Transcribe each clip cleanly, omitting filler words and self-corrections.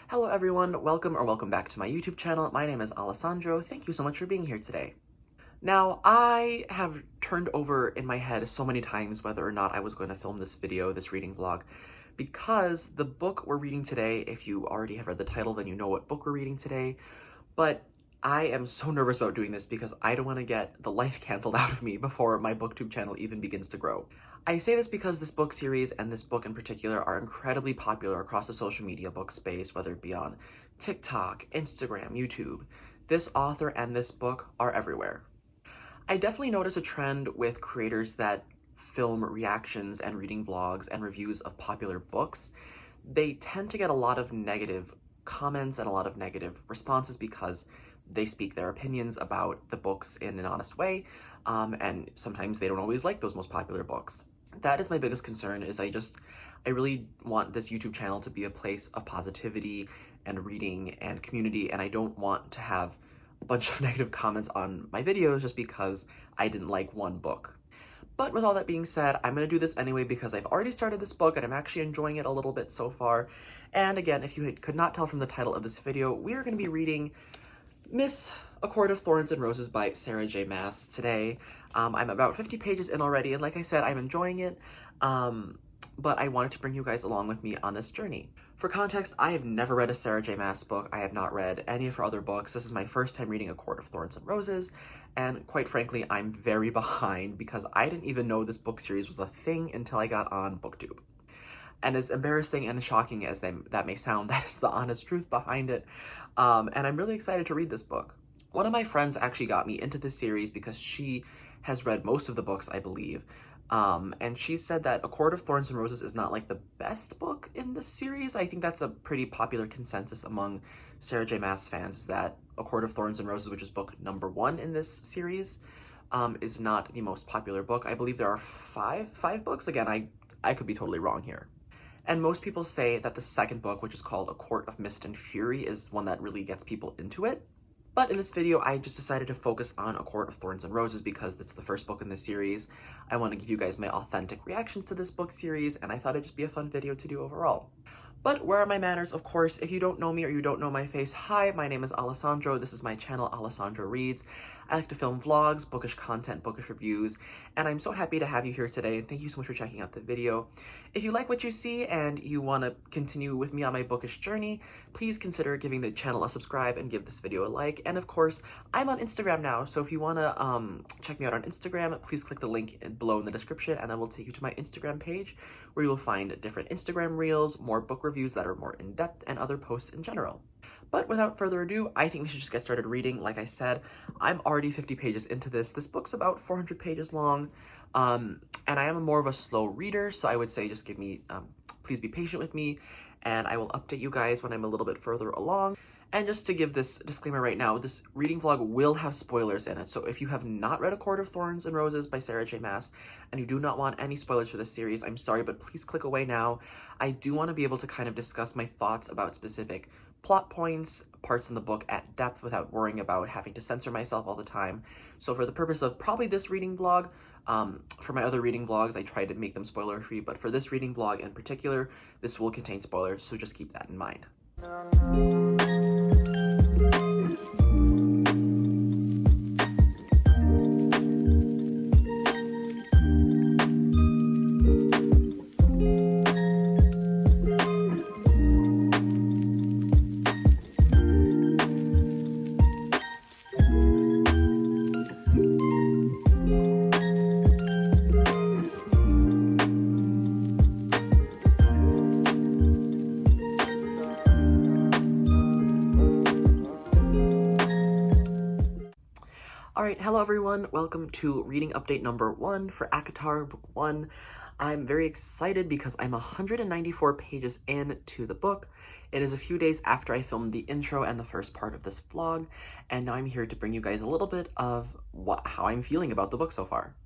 Hello everyone, welcome back to my YouTube channel. My name is Alessandro. Thank you so much for being here today. Now, I have turned over in my head so many times whether or not I was going to film this video, this reading vlog, because the book we're reading today, if you already have read the title, then you know what book we're reading today, but I am so nervous about doing this because I don't want to get the life canceled out of me before my booktube channel even begins to grow. I say this because this book series and this book in particular are incredibly popular across the social media book space, whether it be on TikTok, Instagram, YouTube. This author and this book are everywhere. I definitely notice a trend with creators that film reactions and reading vlogs and reviews of popular books. They tend to get a lot of negative comments and a lot of negative responses because they speak their opinions about the books in an honest way, and sometimes they don't always like those most popular books. That is my biggest concern, is I really want this YouTube channel to be a place of positivity and reading and community, and I don't want to have a bunch of negative comments on my videos just because I didn't like one book. But with all that being said, I'm going to do this anyway because I've already started this book and I'm actually enjoying it a little bit so far. And again, if you could not tell from the title of this video, we are going to be reading Miss A Court of Thorns and Roses by Sarah J. Maas today. I'm about 50 pages in already, and like I said, I'm enjoying it, but I wanted to bring you guys along with me on this journey. For context, I have never read a Sarah J. Maas book. I have not read any of her other books. This is my first time reading A Court of Thorns and Roses, and quite frankly, I'm very behind because I didn't even know this book series was a thing until I got on BookTube. And as embarrassing and shocking as that may sound, that is the honest truth behind it. And I'm really excited to read this book. One of my friends actually got me into this series because she has read most of the books, I believe. And she said that A Court of Thorns and Roses is not like the best book in the series. I think that's a pretty popular consensus among Sarah J. Maas fans, that A Court of Thorns and Roses, which is book number 1 in this series, is not the most popular book. I believe there are five books. Again, I could be totally wrong here. And most people say that the second book, which is called A Court of Mist and Fury, is one that really gets people into it. But in this video, I just decided to focus on A Court of Thorns and Roses because it's the first book in the series. I want to give you guys my authentic reactions to this book series, and I thought it'd just be a fun video to do overall. But where are my manners? Of course, if you don't know me or you don't know my face, hi, my name is Alessandro. This is my channel, Alessandro Reads. I like to film vlogs, bookish content, bookish reviews, and I'm so happy to have you here today, and thank you so much for checking out the video. If you like what you see and you want to continue with me on my bookish journey, please consider giving the channel a subscribe and give this video a like. And of course, I'm on Instagram now, so if you want to check me out on Instagram, please click the link below in the description, and that will take you to my Instagram page, where you will find different Instagram reels, more book reviews that are more in-depth, and other posts in general. But without further ado, I think we should just get started reading. Like I said, I'm already 50 pages into this. This book's about 400 pages long, and I am more of a slow reader, so I would say just give me, please be patient with me, and I will update you guys when I'm a little bit further along. And just to give this disclaimer right now, this reading vlog will have spoilers in it, so if you have not read A Court of Thorns and Roses by Sarah J. Maas, and you do not want any spoilers for this series, I'm sorry, but please click away now. I do want to be able to kind of discuss my thoughts about specific plot points, parts in the book at depth without worrying about having to censor myself all the time. So for the purpose of probably this reading vlog, for my other reading vlogs, I try to make them spoiler-free, but for this reading vlog in particular, this will contain spoilers, so just keep that in mind. Alright, hello everyone, welcome to reading update number 1 for ACOTAR book 1. I'm very excited because I'm 194 pages into the book. It is a few days after I filmed the intro and the first part of this vlog, and now I'm here to bring you guys a little bit of how I'm feeling about the book so far.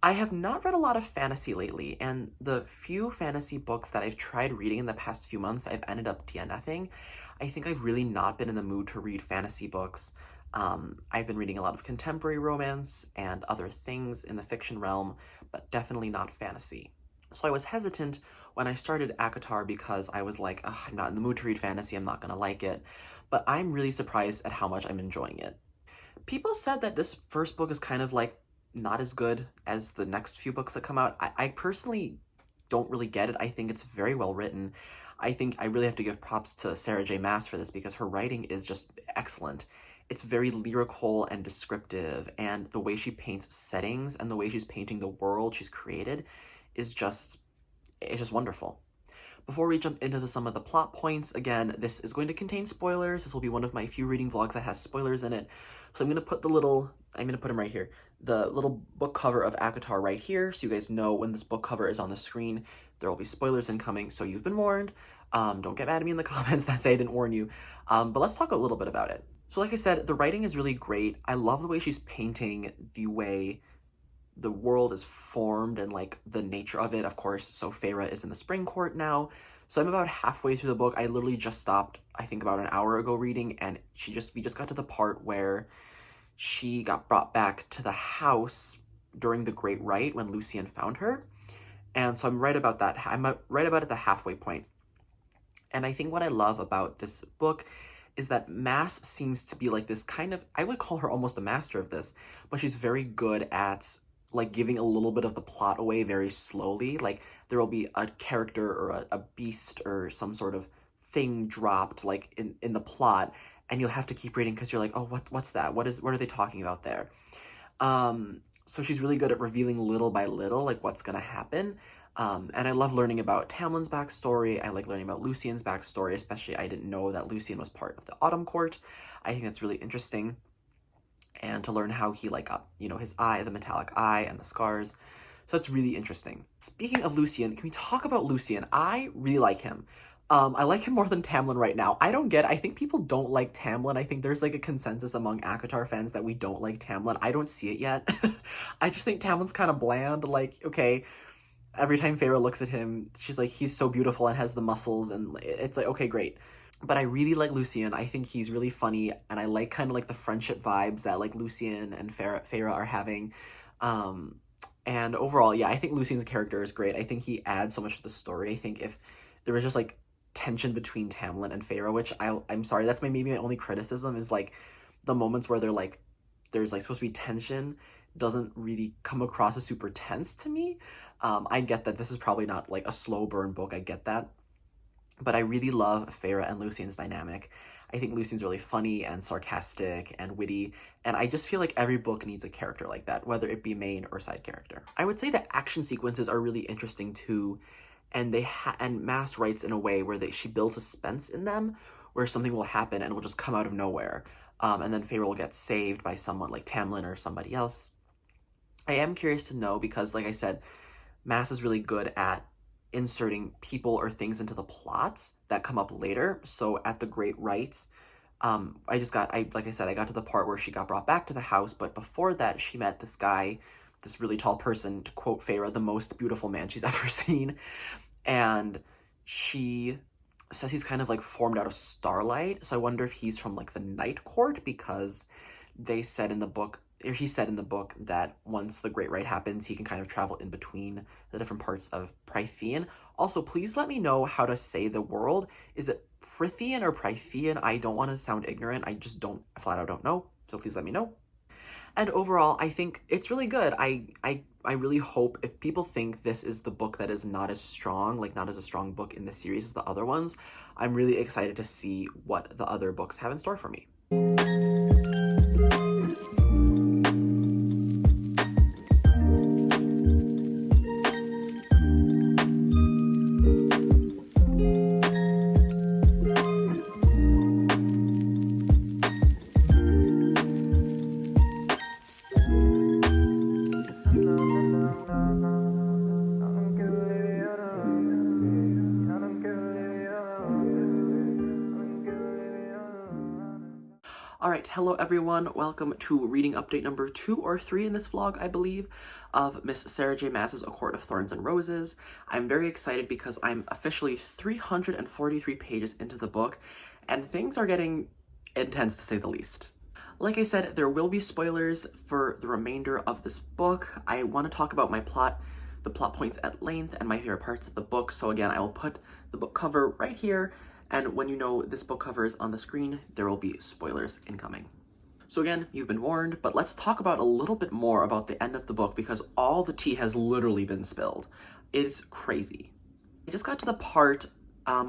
I have not read a lot of fantasy lately, and the few fantasy books that I've tried reading in the past few months, I've ended up DNFing. I think I've really not been in the mood to read fantasy books. I've been reading a lot of contemporary romance and other things in the fiction realm, but definitely not fantasy. So I was hesitant when I started ACOTAR because I was like, "Ugh, I'm not in the mood to read fantasy, I'm not gonna like it," but I'm really surprised at how much I'm enjoying it. People said that this first book is kind of like not as good as the next few books that come out. I personally don't really get it. I think it's very well written. I think I really have to give props to Sarah J. Maas for this because her writing is just excellent. It's very lyrical and descriptive, and the way she paints settings and the way she's painting the world she's created is just, it's just wonderful. Before we jump into some of the plot points, again, this is going to contain spoilers. This will be one of my few reading vlogs that has spoilers in it. So I'm going to put them right here. The little book cover of ACOTAR right here, so you guys know when this book cover is on the screen, there will be spoilers incoming, so you've been warned. Don't get mad at me in the comments that say I didn't warn you. But let's talk a little bit about it. So like I said, the writing is really great. I love the way she's painting the way the world is formed and like the nature of it, of course. So Feyre is in the Spring Court now. So I'm about halfway through the book. I literally just stopped, I think about an hour ago reading, and we just got to the part where she got brought back to the house during the Great Rite when Lucien found her. And so I'm right about that. I'm right about at the halfway point. And I think what I love about this book is that Maas seems to be like this kind of, I would call her almost a master of this, but she's very good at like giving a little bit of the plot away very slowly. Like there will be a character or a beast or some sort of thing dropped like in the plot, and you'll have to keep reading because you're like, oh, what's that? What are they talking about there? So she's really good at revealing little by little like what's gonna happen. And I love learning about Tamlin's backstory. I like learning about Lucien's backstory, especially I didn't know that Lucien was part of the Autumn Court. I think that's really interesting. And to learn how he like got, his eye, the metallic eye and the scars. So that's really interesting. Speaking of Lucien, can we talk about Lucien? I really like him. I like him more than Tamlin right now. I think people don't like Tamlin. I think there's like a consensus among ACOTAR fans that we don't like Tamlin. I don't see it yet. I just think Tamlin's kind of bland. Like, okay, every time Feyre looks at him, she's like, he's so beautiful and has the muscles, and it's like, okay, great. But I really like Lucien. I think he's really funny, and I like kind of like the friendship vibes that like Lucien and Feyre are having. And overall, yeah, I think Lucien's character is great. I think he adds so much to the story. I think if there was just like tension between Tamlin and Feyre, which I'm sorry, that's maybe my only criticism is like the moments where there's like supposed to be tension doesn't really come across as super tense to me. I get that this is probably not like a slow burn book, I get that. But I really love Feyre and Lucien's dynamic. I think Lucien's really funny and sarcastic and witty, and I just feel like every book needs a character like that, whether it be main or side character. I would say that action sequences are really interesting too, and and Maas writes in a way where she builds suspense in them, where something will happen and will just come out of nowhere, and then Feyre will get saved by someone like Tamlin or somebody else. I am curious to know because, like I said, Maas is really good at inserting people or things into the plots that come up later. So at the Great Rites, like I said, I got to the part where she got brought back to the house, but before that, she met this guy, this really tall person, to quote Feyre, the most beautiful man she's ever seen. And she says he's kind of like formed out of starlight. So I wonder if he's from like the Night Court, because he said in the book that once the Great Rite happens, he can kind of travel in between the different parts of Prythian. Also, please let me know how to say the world. Is it Prythian or Prythian? I don't want to sound ignorant. I just flat out don't know. So please let me know. And overall, I think it's really good. I really hope if people think this is the book that is not as strong, like not as a strong book in the series as the other ones, I'm really excited to see what the other books have in store for me. Alright, hello everyone, welcome to reading update number 2 or 3 in this vlog, I believe, of Miss Sarah J. Maas's A Court of Thorns and Roses. I'm very excited because I'm officially 343 pages into the book, and things are getting intense to say the least. Like I said, there will be spoilers for the remainder of this book. I want to talk about my plot the plot points at length and my favorite parts of the book. So again, I will put the book cover right here, and when you know this book cover is on the screen, there will be spoilers incoming. So again, you've been warned, but let's talk about a little bit more about the end of the book because all the tea has literally been spilled. It's crazy. I just got to the part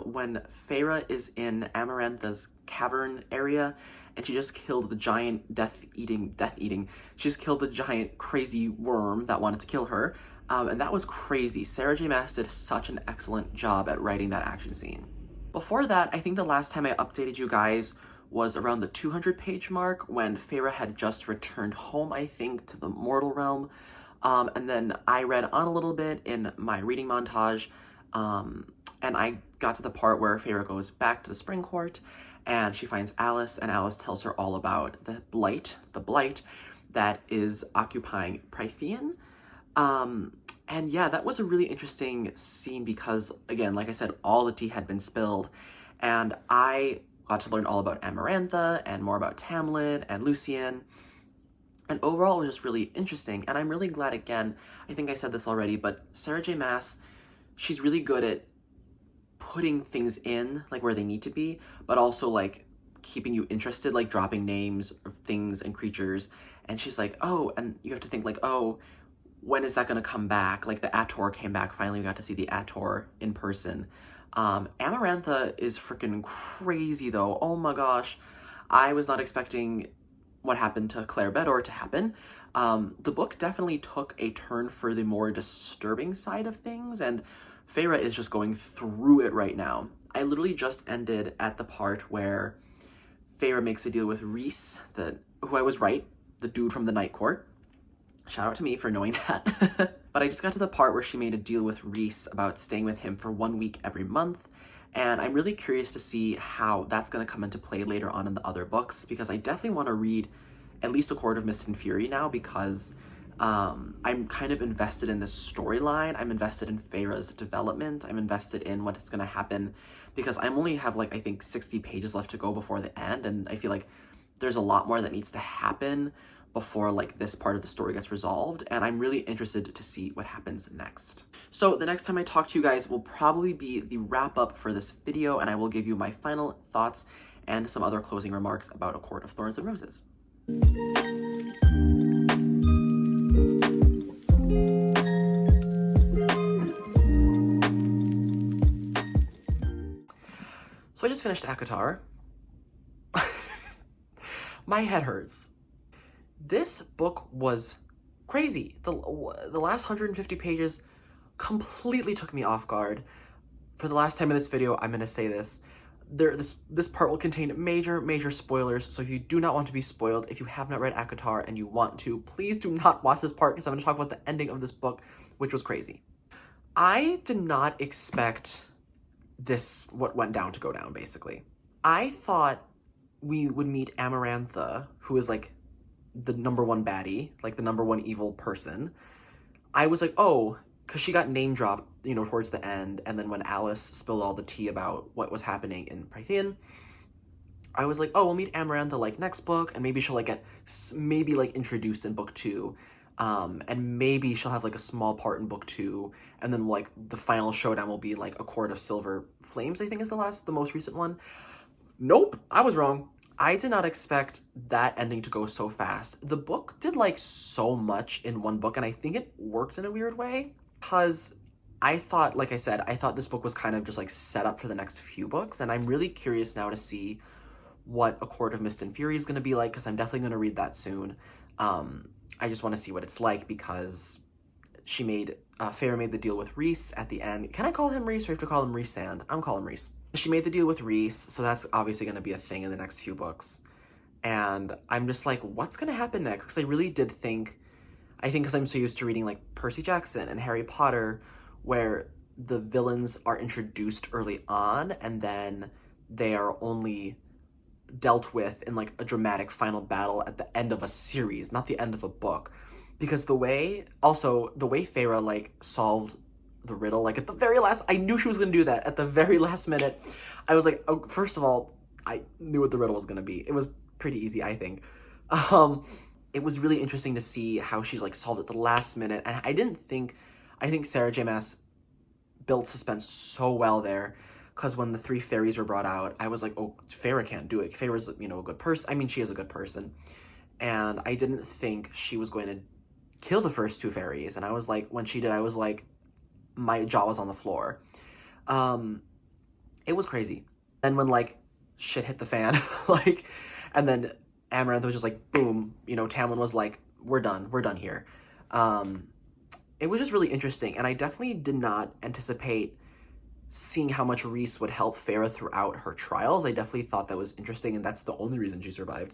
when Feyre is in Amarantha's cavern area and she just killed the giant she just killed the giant crazy worm that wanted to kill her. And that was crazy. Sarah J. Maas did such an excellent job at writing that action scene. Before that, I think the last time I updated you guys was around the 200-page mark when Feyre had just returned home, I think, to the mortal realm. And then I read on a little bit in my reading montage, and I got to the part where Feyre goes back to the Spring Court, and she finds Alice, and Alice tells her all about the blight that is occupying Prythian. And yeah, that was a really interesting scene because, again, like I said, all the tea had been spilled, and I got to learn all about Amarantha and more about Tamlin and Lucien. And overall, it was just really interesting. And I'm really glad, again, I think I said this already, but Sarah J. Maas, she's really good at putting things in, like, where they need to be, but also, like, keeping you interested, like, dropping names of things and creatures. And she's like, oh, and you have to think, like, oh, when is that going to come back? Like, the ACOTAR came back. Finally, we got to see the ACOTAR in person. Amarantha is freaking crazy, though. Oh my gosh. I was not expecting what happened to Claire Bedor to happen. The book definitely took a turn for the more disturbing side of things, and Feyre is just going through it right now. I literally just ended at the part where Feyre makes a deal with Rhys, who I was right, the dude from the Night Court. Shout out to me for knowing that. But I just got to the part where she made a deal with Rhys about staying with him for 1 week every month. And I'm really curious to see how that's going to come into play later on in the other books, because I definitely want to read at least A Court of Mist and Fury now, because I'm kind of invested in this storyline. I'm invested in Feyre's development. I'm invested in what's going to happen, because I only have, like, I think 60 pages left to go before the end, and I feel like there's a lot more that needs to happen before, like, this part of the story gets resolved, and I'm really interested to see what happens next. So the next time I talk to you guys will probably be the wrap-up for this video, and I will give you my final thoughts and some other closing remarks about A Court of Thorns and Roses. So I just finished ACOTAR. My head hurts. This book was crazy. The last 150 pages completely took me off guard. For the last time in this video, I'm going to say this. This part will contain major spoilers, so if you do not want to be spoiled, if you have not read ACOTAR and you want to, please do not watch this part, because I'm going to talk about the ending of this book, which was crazy. I did not expect what went down to go down, basically. I thought we would meet Amarantha, who is, like, the #1 baddie, like the #1 evil person. I was like, oh, because she got name dropped, you know, towards the end, and then when Alice spilled all the tea about what was happening in Prythian, I was like, oh, we'll meet Amarantha, like, next book, and maybe she'll, like, get introduced in book 2, and maybe she'll have, like, a small part in book 2, and then, like, the final showdown will be, like, A Court of Silver Flames, I think is the most recent one. Nope, I was wrong. I did not expect that ending to go so fast. The book did, like, so much in one book, and I think it worked in a weird way, because I thought, like I said, I thought this book was kind of just, like, set up for the next few books, and I'm really curious now to see what A Court of Mist and Fury is going to be like, because I'm definitely going to read that soon. I just want to see what it's like, because Feyre made the deal with Rhys at the end. Can I call him Rhys, or have to call him Rhys-Sand? I'm calling him Rhys. She made the deal with Rhys, so that's obviously going to be a thing in the next few books. And I'm just like, what's going to happen next? Because I really did think, because I'm so used to reading, like, Percy Jackson and Harry Potter, where the villains are introduced early on, and then they are only dealt with in, like, a dramatic final battle at the end of a series, not the end of a book. Because the way Feyre, like, solved the riddle, like, at the very last, I knew she was gonna do that at the very last minute. I was like, oh, first of all, I knew what the riddle was gonna be. It was pretty easy, I think. It was really interesting to see how she's, like, solved it at the last minute, and I think Sarah J. Maas built suspense so well there, because when the three fairies were brought out, I was like, oh, Feyre can't do it. Feyre's, you know, a good person. I mean, she is a good person. And I didn't think she was going to kill the first two fairies. And I was like, when she did, I was like, my jaw was on the floor. It was crazy. And when, like, shit hit the fan, like, and then Amaranth was just like, boom, you know, Tamlin was like, we're done here. It was just really interesting, and I definitely did not anticipate seeing how much Rhys would help Feyre throughout her trials. I definitely thought that was interesting, and that's the only reason she survived.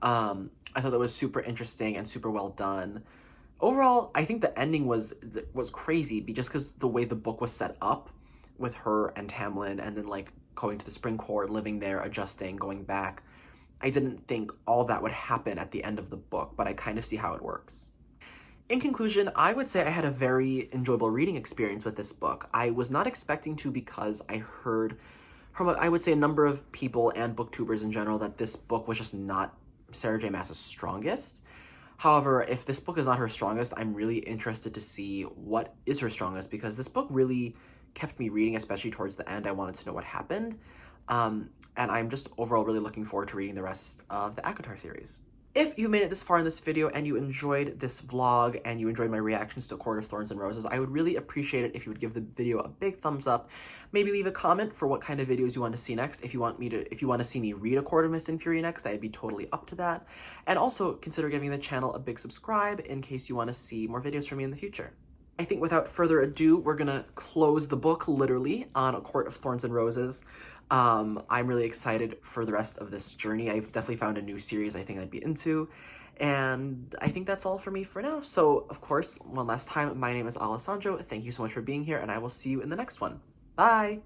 I thought that was super interesting and super well done. Overall, I think the ending was crazy, just because the way the book was set up with her and Tamlin, and then like going to the Spring Court, living there, adjusting, going back. I didn't think all that would happen at the end of the book, but I kind of see how it works. In conclusion, I would say I had a very enjoyable reading experience with this book. I was not expecting to, because I heard from, I would say, a number of people and booktubers in general that this book was just not Sarah J. Maas's strongest. However, if this book is not her strongest, I'm really interested to see what is her strongest, because this book really kept me reading, especially towards the end. I wanted to know what happened. And I'm just overall really looking forward to reading the rest of the ACOTAR series. If you made it this far in this video and you enjoyed this vlog and you enjoyed my reactions to A Court of Thorns and Roses, I would really appreciate it if you would give the video a big thumbs up. Maybe leave a comment for what kind of videos you want to see next. If you want to see me read A Court of Mist and Fury next, I'd be totally up to that. And also consider giving the channel a big subscribe in case you want to see more videos from me in the future. I think without further ado, we're gonna close the book literally on A Court of Thorns and Roses. I'm really excited for the rest of this journey. I've definitely found a new series I think I'd be into, and I think that's all for me for now. So, of course, one last time, my name is Alessandro. Thank you so much for being here, and I will see you in the next one. Bye!